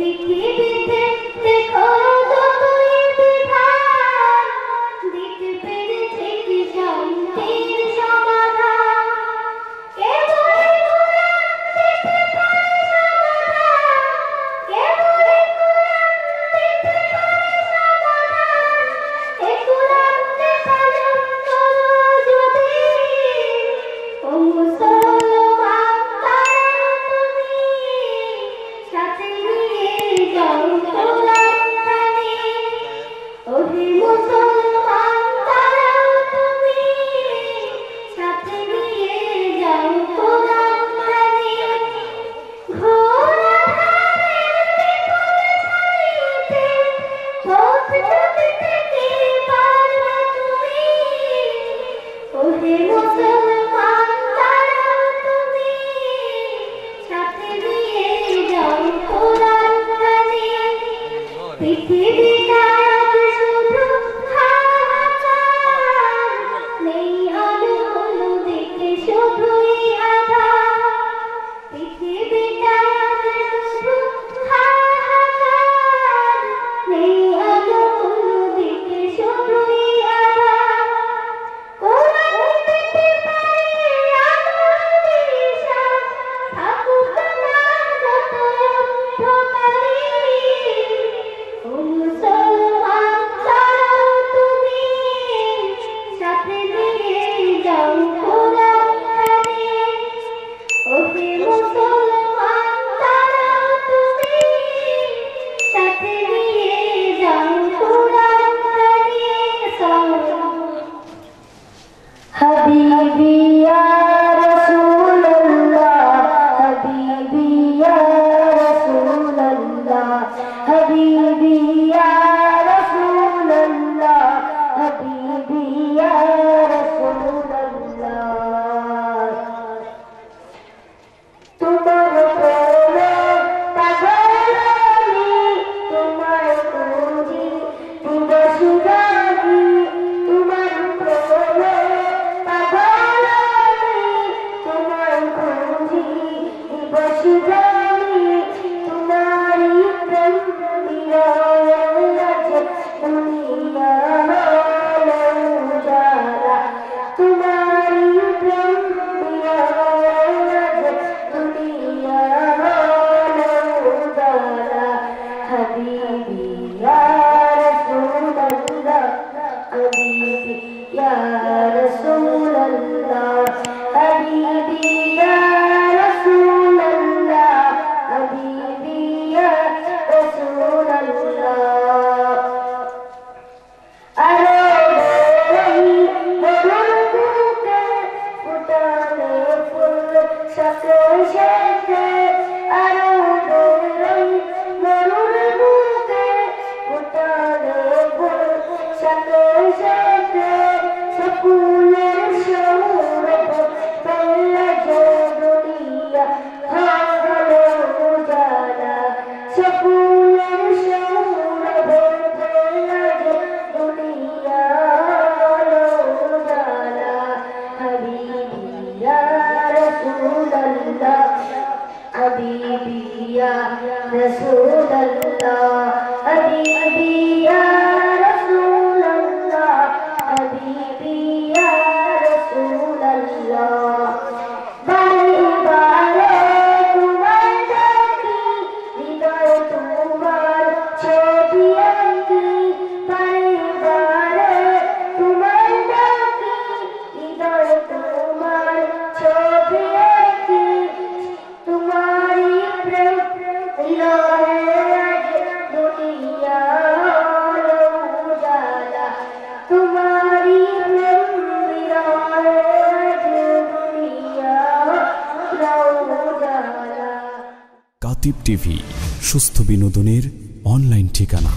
পৃথিবীতে দেখো যতই বিধান, দিতে পেরেছে কি শান্তির সমাধান। কেবল কোরআন দিতে পারে সমাধান, কেবল কোরআন দিতে পারে সমাধান। এ কোরআনকে পালন করো যদি, ও মুসলমান তারা তুমি, সাথে নিয়ে যাও কোরআনখানি। ওহে মুসলমান তারা তুমি, সাথে নিয়ে যাও কোরআনখানি। ঘোর আঁধারের বিপদে ছানিতে পথ চলতে কে পারবে তুমি। ওহে মুসলমান তারা তুমি, সাথে নিয়ে যাও কোরআনখানি। পৃথিবীটা আজ শুধু হাহাকার, নেই আলো হলো দেখে শুধুই আঁধার। পৃথিবীটা আজ শুধু হাহাকার, নেই আলো হলো দেখে শুধুই আঁধার। কোরআন দিতে পারে আলোর দিশা, থাকুক না যত অন্ধকারে। ও মুসলমান তারা তুমি, সাথে নিয়ে যাও কোরআনখানি। ওহে মুসলমান তারা তুমি, সাথে নিয়ে যাও কোরআনখানি। হাবিবি ইয়া রাসূলুল্লাহ, হাবিবি ইয়া রাসূলুল্লাহ, হাবিবি ইয়া রাসূলুল্লাহ, হাবিবি ইয়া রাসূলুল্লাহ। তোমার প্রেমে পাগল আমি, তোমার খুঁজি দিবস রাতি। তোমার প্রেমে পাগল আমি, তোমার খুঁজি দিবস রাতি। তোমারই প্রেম বিরহে আছে দুনিয়া হলো উজালা। তোমারই প্রেম বিরহে আছে দুনিয়া হলো উজালা। হাবিবি ইয়া রাসূলুল্লাহ, হাবিবি ইয়া রাসূলুল্লাহ, হাবিবি ইয়া রাসূলুল্লাহ, হাবিবি ইয়া রাসূলুল্লাহ। আরে ওই মরুর বুকে ফুটালে ফুল সাথে সাথে। আরে ওই মরুর বুকে ফুটালে ফুল সাথে সাথে। সে ফুলের সৌরভ পেলে যে দুনিয়া হলো উজালা। সে ফুলের সৌরভ পেলে যে দুনিয়া হলো উজালা। হাবিবি ইয়া রাসূলুল্লাহ, হাবিবি ইয়া রাসূলুল্লাহ, হাবিবি ইয়া রাসূলুল্লাহ, হাবিবি ইয়া রাসূলুল্লাহ। বারে বারে তোমার ডাকি, হৃদয়ে তোমার ছবি আঁকি। বারে বারে তোমার ডাকি, হৃদয়ে তোমার ছবি আঁকি। তোমারই প্রেম বিরহে আজ দুনিয়া হলো উজালা। তোমারই প্রেম বিরহে আজ দুনিয়া হলো উজালা। কাতিব টিভি, সুস্থ বিনোদনের অনলাইন ঠিকানা।